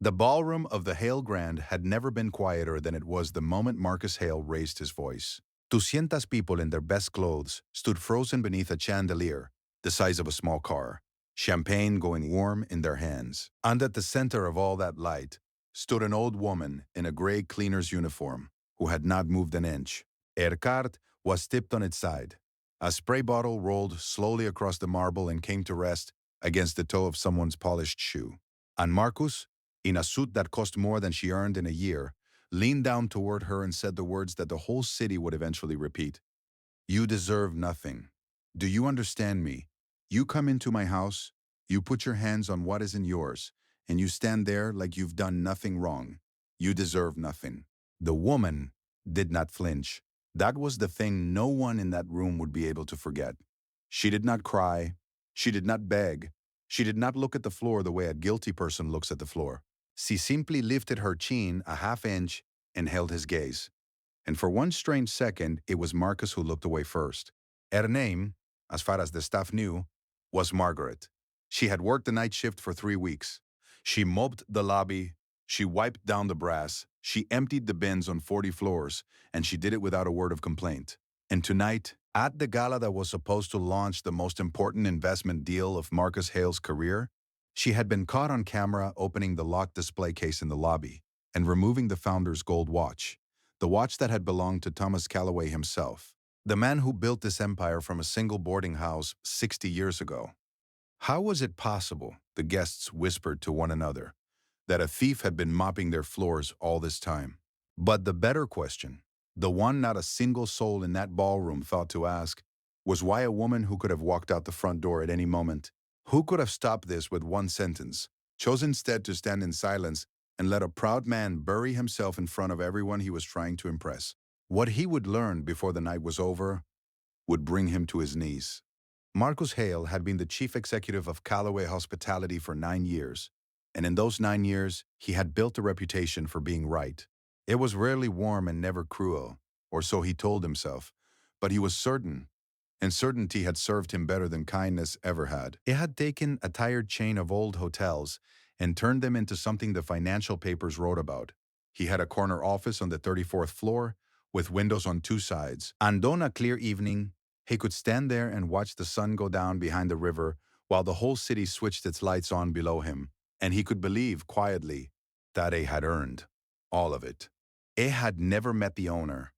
The ballroom of the Hale Grand had never been quieter than it was the moment Marcus Hale raised his voice. 200 people in their best clothes stood frozen beneath a chandelier, the size of a small car, champagne going warm in their hands. And at the center of all that light stood an old woman in a gray cleaner's uniform who had not moved an inch. Her cart was tipped on its side. A spray bottle rolled slowly across the marble and came to rest against the toe of someone's polished shoe. And Marcus, in a suit that cost more than she earned in a year, leaned down toward her and said the words that the whole city would eventually repeat. "You deserve nothing. Do you understand me? You come into my house, you put your hands on what isn't yours, and you stand there like you've done nothing wrong. You deserve nothing." The woman did not flinch. That was the thing no one in that room would be able to forget. She did not cry. She did not beg. She did not look at the floor the way a guilty person looks at the floor. She simply lifted her chin a half inch and held his gaze. And for one strange second, it was Marcus who looked away first. Her name, as far as the staff knew, was Margaret. She had worked the night shift for 3 weeks. She mopped the lobby, she wiped down the brass, she emptied the bins on 40 floors, and she did it without a word of complaint. And tonight, at the gala that was supposed to launch the most important investment deal of Marcus Hale's career, she had been caught on camera opening the locked display case in the lobby and removing the founder's gold watch, the watch that had belonged to Thomas Calloway himself, the man who built this empire from a single boarding house 60 years ago. How was it possible, the guests whispered to one another, that a thief had been mopping their floors all this time? But the better question, the one not a single soul in that ballroom thought to ask, was why a woman who could have walked out the front door at any moment, who could have stopped this with one sentence, chose instead to stand in silence and let a proud man bury himself in front of everyone he was trying to impress. What he would learn before the night was over would bring him to his knees. Marcus Hale had been the chief executive of Callaway Hospitality for 9 years, and in those 9 years, he had built a reputation for being right. It was rarely warm and never cruel, or so he told himself, but he was certain, and certainty had served him better than kindness ever had. It had taken a tired chain of old hotels and turned them into something the financial papers wrote about. He had a corner office on the 34th floor, with windows on 2 sides, and on a clear evening, he could stand there and watch the sun go down behind the river while the whole city switched its lights on below him, and he could believe quietly that he had earned all of it. He had never met the owner.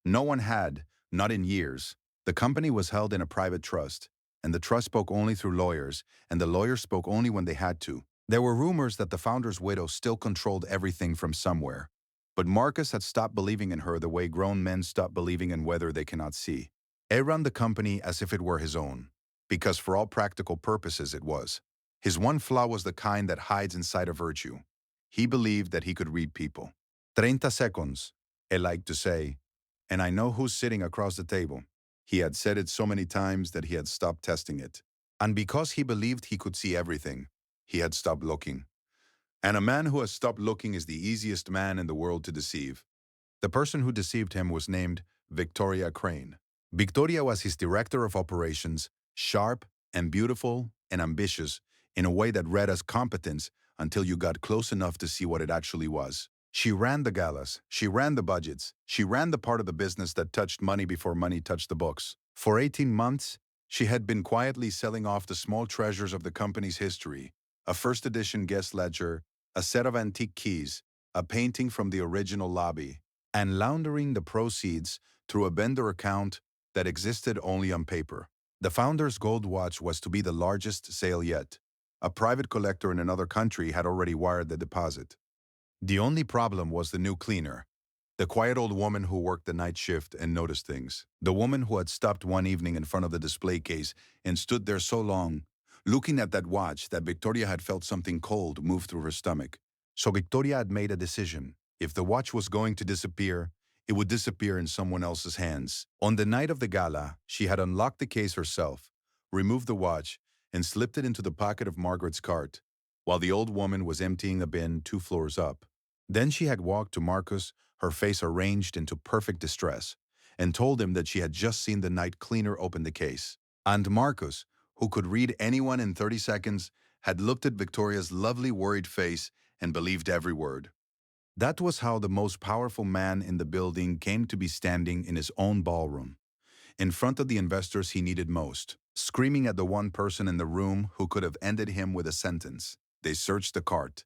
No one had, not in years. The company was held in a private trust, and the trust spoke only through lawyers, and the lawyers spoke only when they had to. There were rumors that the founder's widow still controlled everything from somewhere, but Marcus had stopped believing in her the way grown men stop believing in weather they cannot see. He ran the company as if it were his own, because for all practical purposes it was. His one flaw was the kind that hides inside a virtue. He believed that he could read people. 30 seconds, he liked to say, and I know who's sitting across the table. He had said it so many times that he had stopped testing it. And because he believed he could see everything, he had stopped looking. And a man who has stopped looking is the easiest man in the world to deceive. The person who deceived him was named Victoria Crane. Victoria was his director of operations, sharp and beautiful and ambitious in a way that read as competence until you got close enough to see what it actually was. She ran the galas, she ran the budgets, she ran the part of the business that touched money before money touched the books. For 18 months, she had been quietly selling off the small treasures of the company's history, a first edition guest ledger, a set of antique keys, a painting from the original lobby, and laundering the proceeds through a vendor account that existed only on paper. The founder's gold watch was to be the largest sale yet. A private collector in another country had already wired the deposit. The only problem was the new cleaner, the quiet old woman who worked the night shift and noticed things. The woman who had stopped one evening in front of the display case and stood there so long, looking at that watch, that Victoria had felt something cold move through her stomach. So Victoria had made a decision. If the watch was going to disappear, it would disappear in someone else's hands. On the night of the gala, she had unlocked the case herself, removed the watch, and slipped it into the pocket of Margaret's cart, while the old woman was emptying a bin 2 floors up. Then she had walked to Marcus, her face arranged into perfect distress, and told him that she had just seen the night cleaner open the case. And Marcus, who could read anyone in 30 seconds, had looked at Victoria's lovely worried face and believed every word. That was how the most powerful man in the building came to be standing in his own ballroom, in front of the investors he needed most, screaming at the one person in the room who could have ended him with a sentence. They searched the cart.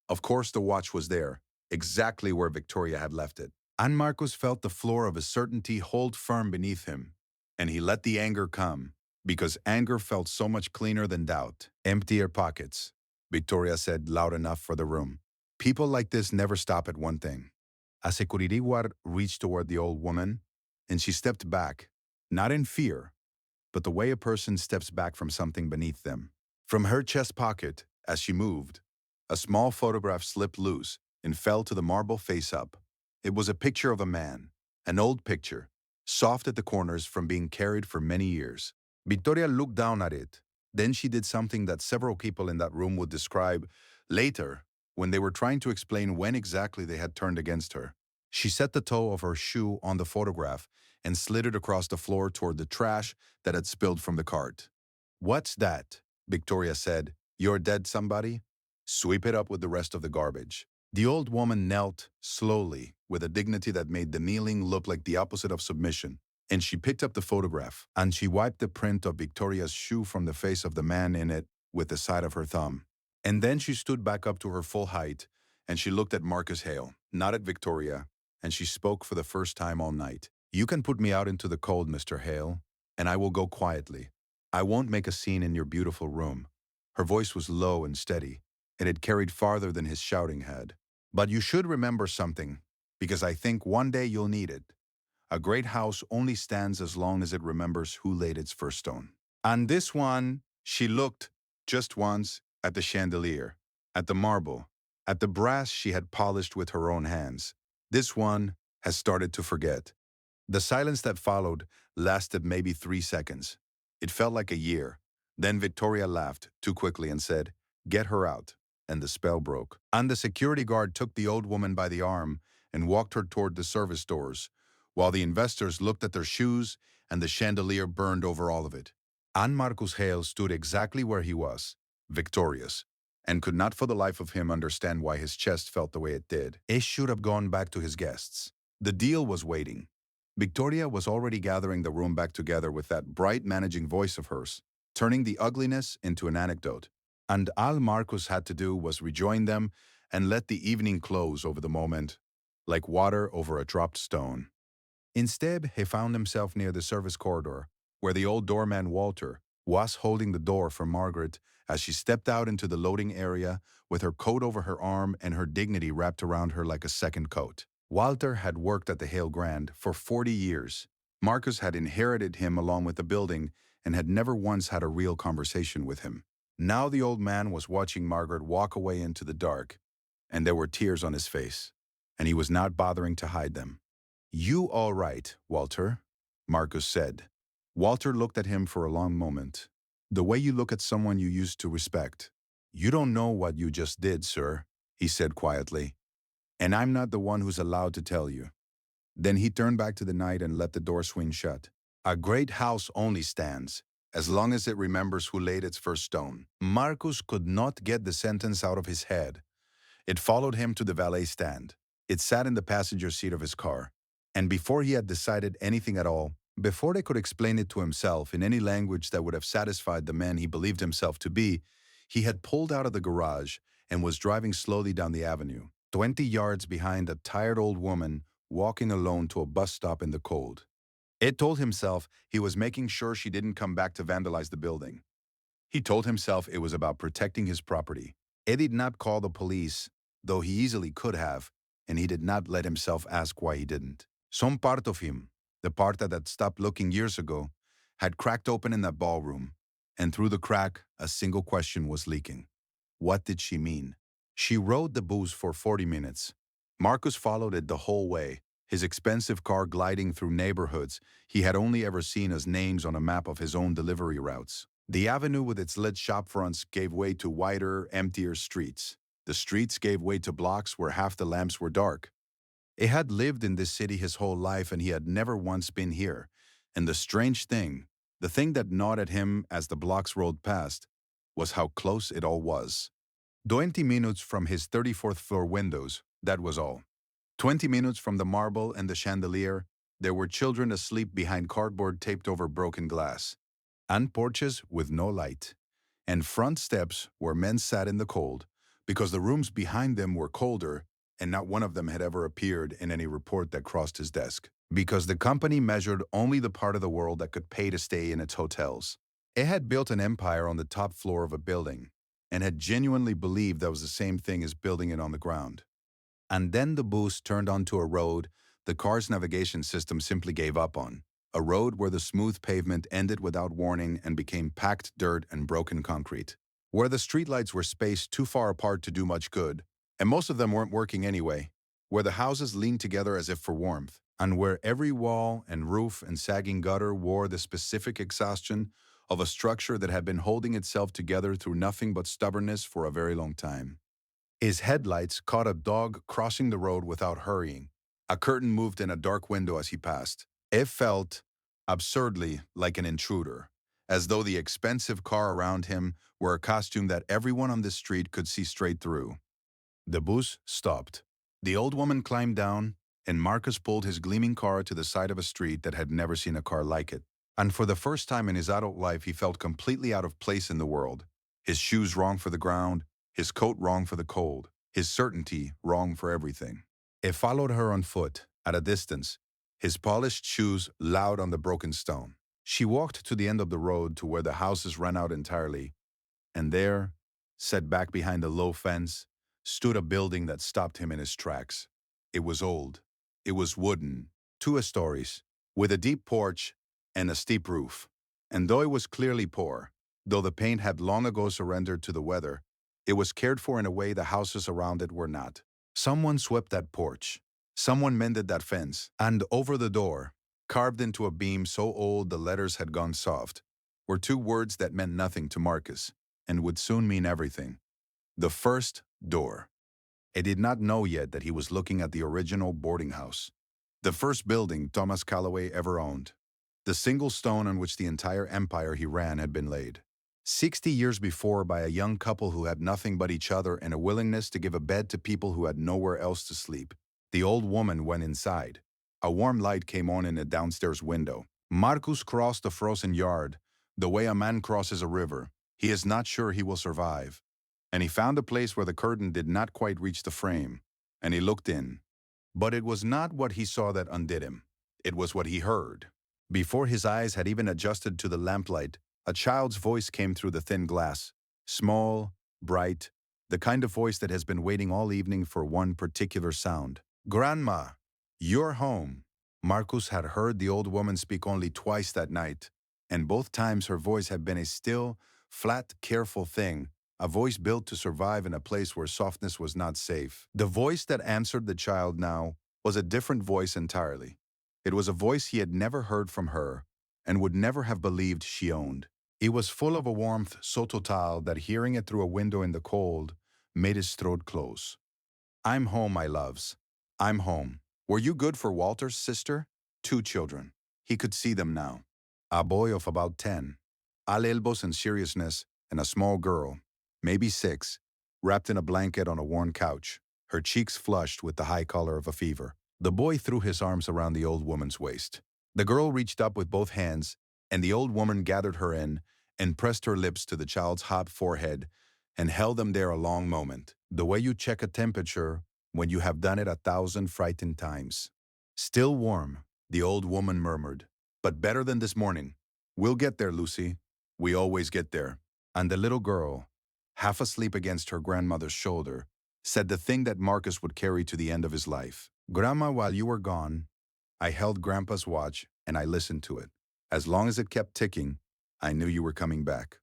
Of course, the watch was there, exactly where Victoria had left it. And Marcus felt the floor of his certainty hold firm beneath him, and he let the anger come, because anger felt so much cleaner than doubt. Empty your pockets, Victoria said loud enough for the room. People like this never stop at one thing. A security guard reached toward the old woman, and she stepped back, not in fear, but the way a person steps back from something beneath them. From her chest pocket, as she moved, a small photograph slipped loose and fell to the marble face-up. It was a picture of a man, an old picture, soft at the corners from being carried for many years. Victoria looked down at it. Then she did something that several people in that room would describe later when they were trying to explain when exactly they had turned against her. She set the toe of her shoe on the photograph and slid it across the floor toward the trash that had spilled from the cart. "What's that?" Victoria said. "You're dead, somebody? Sweep it up with the rest of the garbage." The old woman knelt slowly, with a dignity that made the kneeling look like the opposite of submission, and she picked up the photograph, and she wiped the print of Victoria's shoe from the face of the man in it with the side of her thumb. And then she stood back up to her full height, and she looked at Marcus Hale, not at Victoria, and she spoke for the first time all night. "You can put me out into the cold, Mr. Hale, and I will go quietly. I won't make a scene in your beautiful room." Her voice was low and steady, and it carried farther than his shouting had. "But you should remember something, because I think one day you'll need it. A great house only stands as long as it remembers who laid its first stone." And this one, she looked, just once, at the chandelier, at the marble, at the brass she had polished with her own hands. This one has started to forget. The silence that followed lasted maybe 3 seconds. It felt like a year. Then Victoria laughed too quickly and said, "Get her out." And the spell broke. And the security guard took the old woman by the arm and walked her toward the service doors, while the investors looked at their shoes and the chandelier burned over all of it. And Marcus Hale stood exactly where he was, victorious, and could not for the life of him understand why his chest felt the way it did. He should have gone back to his guests. The deal was waiting. Victoria was already gathering the room back together with that bright managing voice of hers, turning the ugliness into an anecdote. And all Marcus had to do was rejoin them and let the evening close over the moment, like water over a dropped stone. Instead, he found himself near the service corridor, where the old doorman Walter was holding the door for Margaret as she stepped out into the loading area with her coat over her arm and her dignity wrapped around her like a second coat. Walter had worked at the Hale Grand for 40 years. Marcus had inherited him along with the building and had never once had a real conversation with him. Now the old man was watching Margaret walk away into the dark, and there were tears on his face, and he was not bothering to hide them. "You all right, Walter?" Marcus said. Walter looked at him for a long moment. "The way you look at someone you used to respect." "You don't know what you just did, sir," he said quietly. "And I'm not the one who's allowed to tell you." Then he turned back to the night and let the door swing shut. "A great house only stands as long as it remembers who laid its first stone." Marcus could not get the sentence out of his head. It followed him to the valet stand. It sat in the passenger seat of his car. And before he had decided anything at all, before they could explain it to himself in any language that would have satisfied the man he believed himself to be, he had pulled out of the garage and was driving slowly down the avenue, 20 yards behind a tired old woman walking alone to a bus stop in the cold. Ed told himself he was making sure she didn't come back to vandalize the building. He told himself it was about protecting his property. Ed did not call the police, though he easily could have, and he did not let himself ask why he didn't. Some part of him, the part that had stopped looking years ago, had cracked open in that ballroom, and through the crack, a single question was leaking. What did she mean? She rode the booze for 40 minutes. Marcus followed it the whole way, his expensive car gliding through neighborhoods he had only ever seen as names on a map of his own delivery routes. The avenue with its lit shop fronts gave way to wider, emptier streets. The streets gave way to blocks where half the lamps were dark. He had lived in this city his whole life and he had never once been here. And the strange thing, the thing that gnawed at him as the blocks rolled past, was how close it all was. 20 minutes from his 34th floor windows, that was all. 20 minutes from the marble and the chandelier, there were children asleep behind cardboard taped over broken glass, and porches with no light, and front steps where men sat in the cold, because the rooms behind them were colder, and not one of them had ever appeared in any report that crossed his desk, because the company measured only the part of the world that could pay to stay in its hotels. It had built an empire on the top floor of a building, and had genuinely believed that was the same thing as building it on the ground. And then the bus turned onto a road the car's navigation system simply gave up on. A road where the smooth pavement ended without warning and became packed dirt and broken concrete. Where the streetlights were spaced too far apart to do much good, and most of them weren't working anyway. Where the houses leaned together as if for warmth, and where every wall and roof and sagging gutter wore the specific exhaustion of a structure that had been holding itself together through nothing but stubbornness for a very long time. His headlights caught a dog crossing the road without hurrying. A curtain moved in a dark window as he passed. It felt, absurdly, like an intruder, as though the expensive car around him were a costume that everyone on the street could see straight through. The bus stopped. The old woman climbed down, and Marcus pulled his gleaming car to the side of a street that had never seen a car like it. And for the first time in his adult life, he felt completely out of place in the world. His shoes wrong for the ground, his coat wrong for the cold, his certainty wrong for everything. It followed her on foot, at a distance, his polished shoes loud on the broken stone. She walked to the end of the road to where the houses ran out entirely, and there, set back behind a low fence, stood a building that stopped him in his tracks. It was old. It was wooden, 2 stories, with a deep porch and a steep roof. And though it was clearly poor, though the paint had long ago surrendered to the weather, it was cared for in a way the houses around it were not. Someone swept that porch. Someone mended that fence. And over the door, carved into a beam so old the letters had gone soft, were 2 words that meant nothing to Marcus, and would soon mean everything. The first door. He did not know yet that he was looking at the original boarding house. The first building Thomas Calloway ever owned. The single stone on which the entire empire he ran had been laid. 60 years before by a young couple who had nothing but each other and a willingness to give a bed to people who had nowhere else to sleep. The old woman went inside. A warm light came on in a downstairs window. Marcus crossed the frozen yard, the way a man crosses a river. He is not sure he will survive. And he found a place where the curtain did not quite reach the frame, and he looked in. But it was not what he saw that undid him. It was what he heard. Before his eyes had even adjusted to the lamplight, a child's voice came through the thin glass. Small, bright, the kind of voice that has been waiting all evening for one particular sound. "Grandma, you're home." Marcus had heard the old woman speak only twice that night, and both times her voice had been a still, flat, careful thing, a voice built to survive in a place where softness was not safe. The voice that answered the child now was a different voice entirely. It was a voice he had never heard from her, and would never have believed she owned. It was full of a warmth so total that hearing it through a window in the cold made his throat close. "I'm home, my loves. I'm home. Were you good for Walter's sister?" 2 children. He could see them now. A boy of about 10, all elbows and seriousness, and a small girl, maybe 6, wrapped in a blanket on a worn couch, her cheeks flushed with the high color of a fever. The boy threw his arms around the old woman's waist. The girl reached up with both hands, and the old woman gathered her in and pressed her lips to the child's hot forehead and held them there a long moment, the way you check a temperature when you have done it 1,000 frightened times. "Still warm," the old woman murmured, "but better than this morning. We'll get there, Lucy. We always get there." And the little girl, half asleep against her grandmother's shoulder, said the thing that Marcus would carry to the end of his life. "Grandma, while you were gone, I held Grandpa's watch and I listened to it. As long as it kept ticking, I knew you were coming back."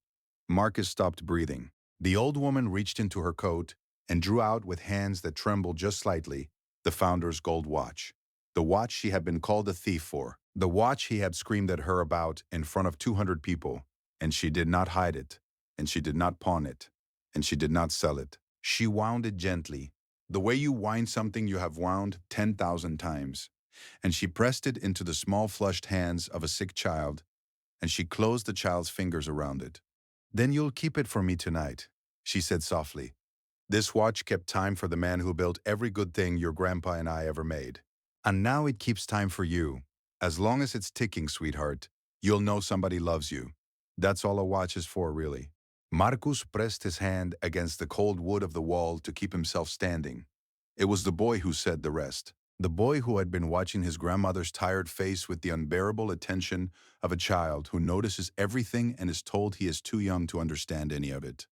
Marcus stopped breathing. The old woman reached into her coat and drew out with hands that trembled just slightly the founder's gold watch. The watch she had been called a thief for. The watch he had screamed at her about in front of 200 people. And she did not hide it. And she did not pawn it. And she did not sell it. She wound it gently, the way you wind something you have wound 10,000 times. And she pressed it into the small flushed hands of a sick child, and she closed the child's fingers around it. "Then you'll keep it for me tonight," she said softly. This watch kept time for the man who built every good thing your grandpa and I ever made. And now it keeps time for you. As long as it's ticking, sweetheart, you'll know somebody loves you. That's all a watch is for, really. Marcus pressed his hand against the cold wood of the wall to keep himself standing. It was the boy who said the rest. The boy who had been watching his grandmother's tired face with the unbearable attention of a child who notices everything and is told he is too young to understand any of it.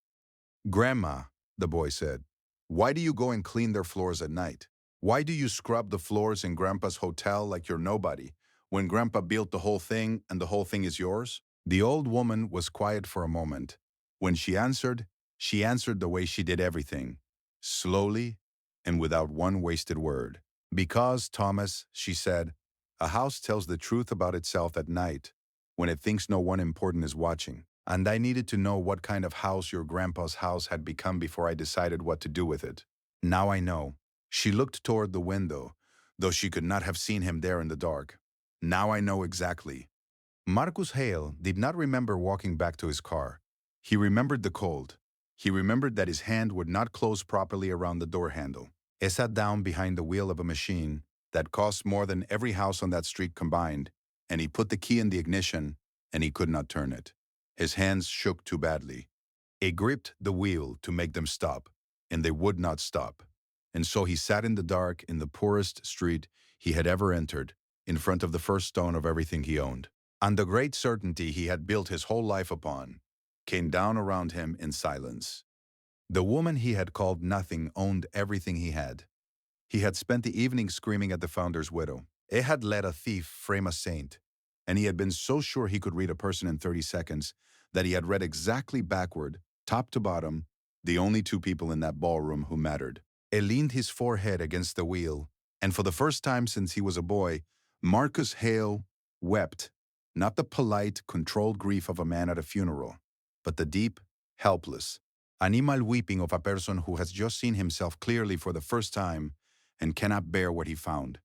"Grandma," the boy said, "why do you go and clean their floors at night? Why do you scrub the floors in Grandpa's hotel like you're nobody, when Grandpa built the whole thing and the whole thing is yours?" The old woman was quiet for a moment. When she answered the way she did everything, slowly and without one wasted word. "Because, Thomas," she said, "a house tells the truth about itself at night, when it thinks no one important is watching. And I needed to know what kind of house your grandpa's house had become before I decided what to do with it. Now I know." She looked toward the window, though she could not have seen him there in the dark. "Now I know exactly." Marcus Hale did not remember walking back to his car. He remembered the cold. He remembered that his hand would not close properly around the door handle. He sat down behind the wheel of a machine that cost more than every house on that street combined, and he put the key in the ignition, and he could not turn it. His hands shook too badly. He gripped the wheel to make them stop, and they would not stop. And so he sat in the dark in the poorest street he had ever entered, in front of the first stone of everything he owned. And the great certainty he had built his whole life upon came down around him in silence. The woman he had called nothing owned everything he had. He had spent the evening screaming at the founder's widow. He had let a thief frame a saint, and he had been so sure he could read a person in 30 seconds that he had read exactly backward, top to bottom, the only two people in that ballroom who mattered. He leaned his forehead against the wheel, and for the first time since he was a boy, Marcus Hale wept, not the polite, controlled grief of a man at a funeral, but the deep, helpless, animal weeping of a person who has just seen himself clearly for the first time and cannot bear what he found.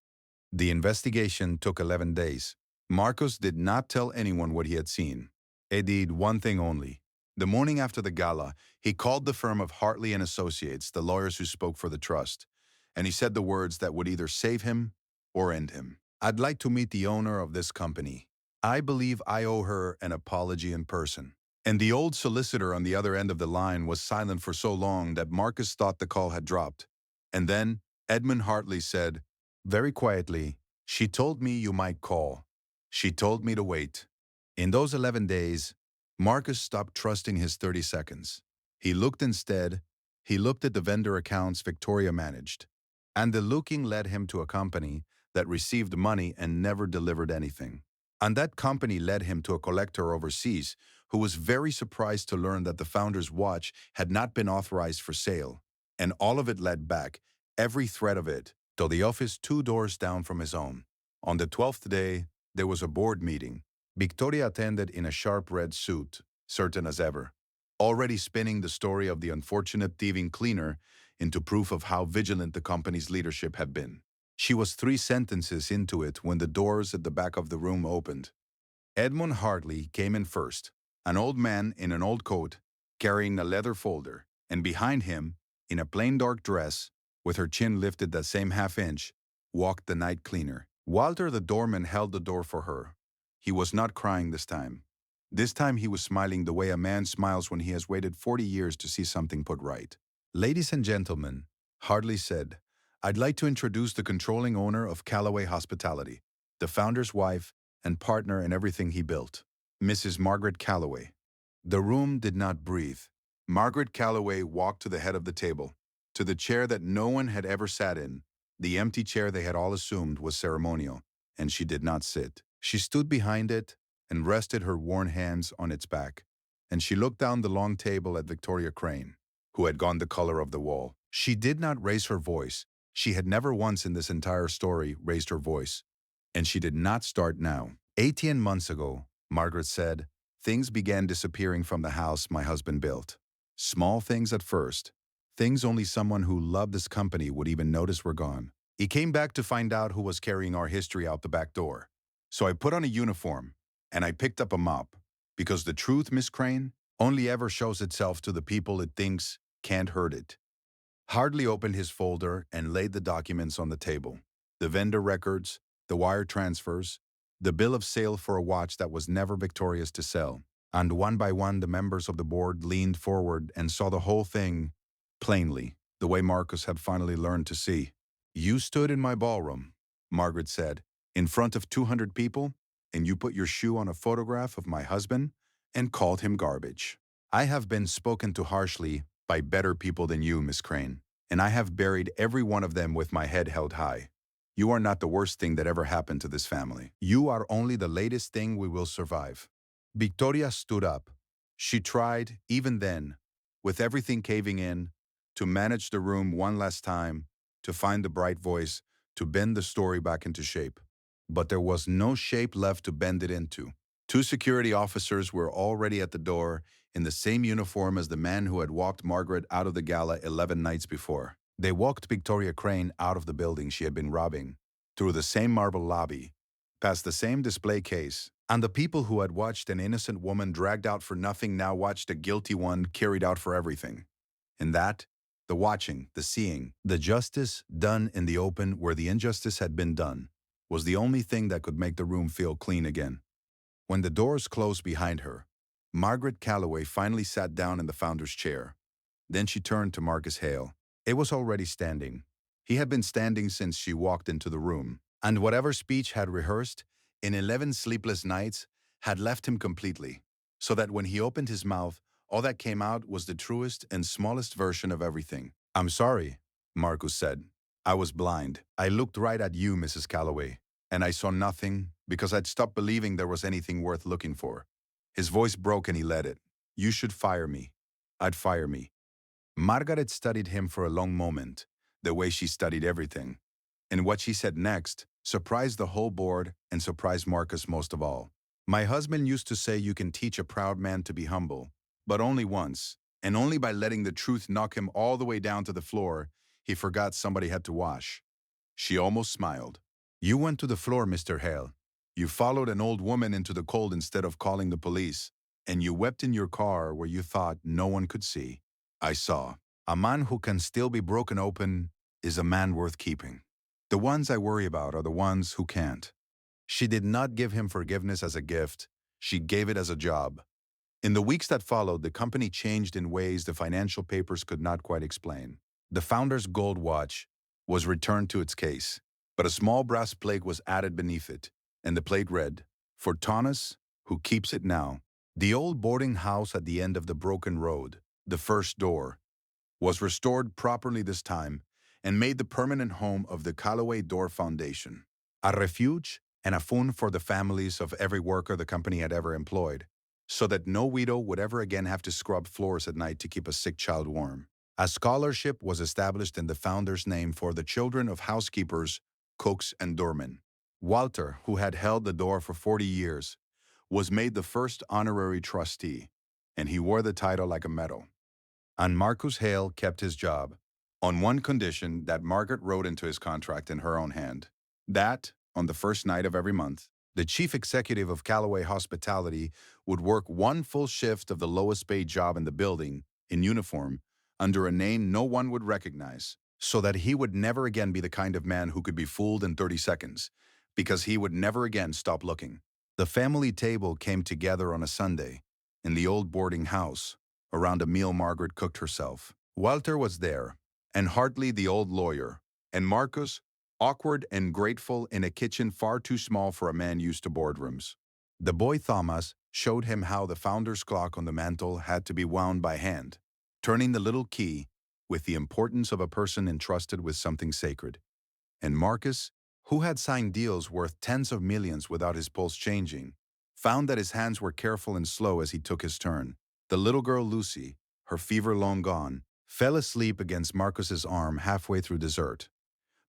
The investigation took 11 days. Marcus did not tell anyone what he had seen. He did one thing only. The morning after the gala, he called the firm of Hartley and Associates, the lawyers who spoke for the trust, and he said the words that would either save him or end him. "I'd like to meet the owner of this company. I believe I owe her an apology in person." And the old solicitor on the other end of the line was silent for so long that Marcus thought the call had dropped. And then Edmund Hartley said, very quietly, "She told me you might call. She told me to wait." In those 11 days, Marcus stopped trusting his 30 seconds. He looked instead, he looked at the vendor accounts Victoria managed. And the looking led him to a company that received money and never delivered anything. And that company led him to a collector overseas who was very surprised to learn that the founder's watch had not been authorized for sale. And all of it led back, every thread of it, to the office 2 doors down from his own. On the 12th day, there was a board meeting. Victoria attended in a sharp red suit, certain as ever, already spinning the story of the unfortunate thieving cleaner into proof of how vigilant the company's leadership had been. She was 3 sentences into it when the doors at the back of the room opened. Edmund Hartley came in first, an old man in an old coat, carrying a leather folder, and behind him, in a plain dark dress, with her chin lifted that same half-inch, walked the night cleaner. Walter the doorman held the door for her. He was not crying this time. This time he was smiling the way a man smiles when he has waited 40 years to see something put right. "Ladies and gentlemen," Hartley said, "I'd like to introduce the controlling owner of Callaway Hospitality, the founder's wife and partner in everything he built, Mrs. Margaret Callaway." The room did not breathe. Margaret Callaway walked to the head of the table, to the chair that no one had ever sat in. The empty chair they had all assumed was ceremonial, and she did not sit. She stood behind it and rested her worn hands on its back, and she looked down the long table at Victoria Crane, who had gone the color of the wall. She did not raise her voice. She had never once in this entire story raised her voice, and she did not start now. 18 months ago, Margaret said, things began disappearing from the house my husband built. Small things at first. Things only someone who loved this company would even notice were gone. He came back to find out who was carrying our history out the back door. So I put on a uniform, and I picked up a mop. Because the truth, Miss Crane, only ever shows itself to the people it thinks can't hurt it. Hardly opened his folder and laid the documents on the table. The vendor records, the wire transfers, the bill of sale for a watch that was never Victoria's to sell. And one by one, the members of the board leaned forward and saw the whole thing plainly, the way Marcus had finally learned to see. "You stood in my ballroom," Margaret said, "in front of 200 people, and you put your shoe on a photograph of my husband and called him garbage. I have been spoken to harshly by better people than you, Miss Crane, and I have buried every one of them with my head held high. You are not the worst thing that ever happened to this family. You are only the latest thing we will survive." Victoria stood up. She tried, even then, with everything caving in, to manage the room one last time, to find the bright voice, to bend the story back into shape. But there was no shape left to bend it into. Two security officers were already at the door, in the same uniform as the man who had walked Margaret out of the gala 11 nights before. They walked Victoria Crane out of the building she had been robbing, through the same marble lobby, past the same display case, and the people who had watched an innocent woman dragged out for nothing now watched a guilty one carried out for everything. And that, the watching, the seeing, the justice done in the open where the injustice had been done, was the only thing that could make the room feel clean again. When the doors closed behind her, Margaret Calloway finally sat down in the founder's chair. Then she turned to Marcus Hale. It was already standing. He had been standing since she walked into the room, and whatever speech had rehearsed in 11 sleepless nights had left him completely, so that when he opened his mouth, all that came out was the truest and smallest version of everything. "I'm sorry," Marcus said. "I was blind. I looked right at you, Mrs. Calloway, and I saw nothing because I'd stopped believing there was anything worth looking for." His voice broke and he let it. "You should fire me. I'd fire me." Margaret studied him for a long moment, the way she studied everything. And what she said next surprised the whole board and surprised Marcus most of all. "My husband used to say you can teach a proud man to be humble, but only once, and only by letting the truth knock him all the way down to the floor, he forgot somebody had to wash." She almost smiled. "You went to the floor, Mr. Hale. You followed an old woman into the cold instead of calling the police, and you wept in your car where you thought no one could see. I saw. A man who can still be broken open is a man worth keeping. The ones I worry about are the ones who can't." She did not give him forgiveness as a gift. She gave it as a job. In the weeks that followed, the company changed in ways the financial papers could not quite explain. The founder's gold watch was returned to its case, but a small brass plate was added beneath it, and the plate read, "For Thomas, who keeps it now." The old boarding house at the end of the broken road, the first door, was restored properly this time and made the permanent home of the Calloway Door Foundation, a refuge and a fund for the families of every worker the company had ever employed, so that no widow would ever again have to scrub floors at night to keep a sick child warm. A scholarship was established in the founder's name for the children of housekeepers, cooks, and doormen. Walter, who had held the door for 40 years, was made the first honorary trustee, and he wore the title like a medal. And Marcus Hale kept his job, on one condition that Margaret wrote into his contract in her own hand. That, on the first night of every month, the chief executive of Calloway Hospitality would work one full shift of the lowest paid job in the building, in uniform, under a name no one would recognize, so that he would never again be the kind of man who could be fooled in 30 seconds, because he would never again stop looking. The family table came together on a Sunday, in the old boarding house, around a meal Margaret cooked herself. Walter was there, and Hartley the old lawyer, and Marcus, awkward and grateful in a kitchen far too small for a man used to boardrooms. The boy Thomas showed him how the founder's clock on the mantel had to be wound by hand, turning the little key with the importance of a person entrusted with something sacred. And Marcus, who had signed deals worth tens of millions without his pulse changing, found that his hands were careful and slow as he took his turn. The little girl Lucy, her fever long gone, fell asleep against Marcus's arm halfway through dessert,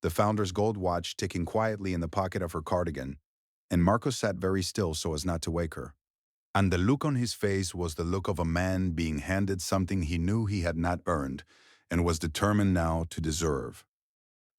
the founder's gold watch ticking quietly in the pocket of her cardigan, and Marcus sat very still so as not to wake her. And the look on his face was the look of a man being handed something he knew he had not earned and was determined now to deserve.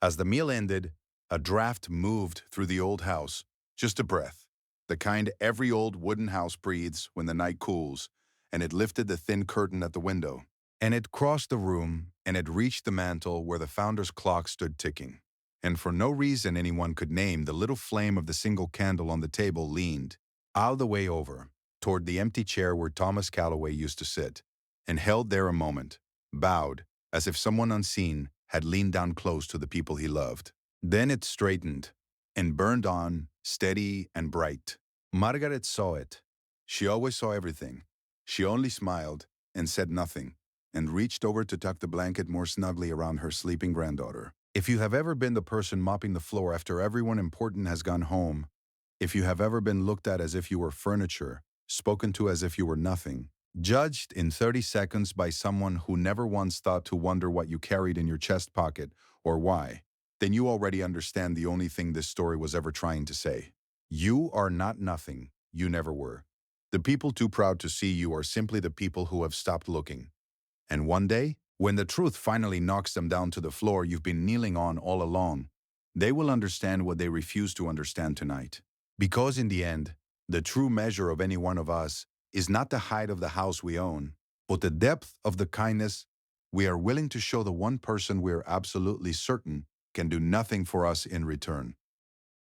As the meal ended, a draft moved through the old house, just a breath, the kind every old wooden house breathes when the night cools, and it lifted the thin curtain at the window. And it crossed the room, and it reached the mantel where the founder's clock stood ticking. And for no reason anyone could name, the little flame of the single candle on the table leaned all the way over, toward the empty chair where Thomas Calloway used to sit, and held there a moment, bowed, as if someone unseen had leaned down close to the people he loved. Then it straightened, and burned on, steady and bright. Margaret saw it. She always saw everything. She only smiled, and said nothing, and reached over to tuck the blanket more snugly around her sleeping granddaughter. If you have ever been the person mopping the floor after everyone important has gone home, if you have ever been looked at as if you were furniture, spoken to as if you were nothing, judged in 30 seconds by someone who never once thought to wonder what you carried in your chest pocket or why, then you already understand the only thing this story was ever trying to say. You are not nothing. You never were. The people too proud to see you are simply the people who have stopped looking. And one day, when the truth finally knocks them down to the floor you've been kneeling on all along, they will understand what they refuse to understand tonight. Because in the end, the true measure of any one of us is not the height of the house we own, but the depth of the kindness we are willing to show the one person we are absolutely certain can do nothing for us in return.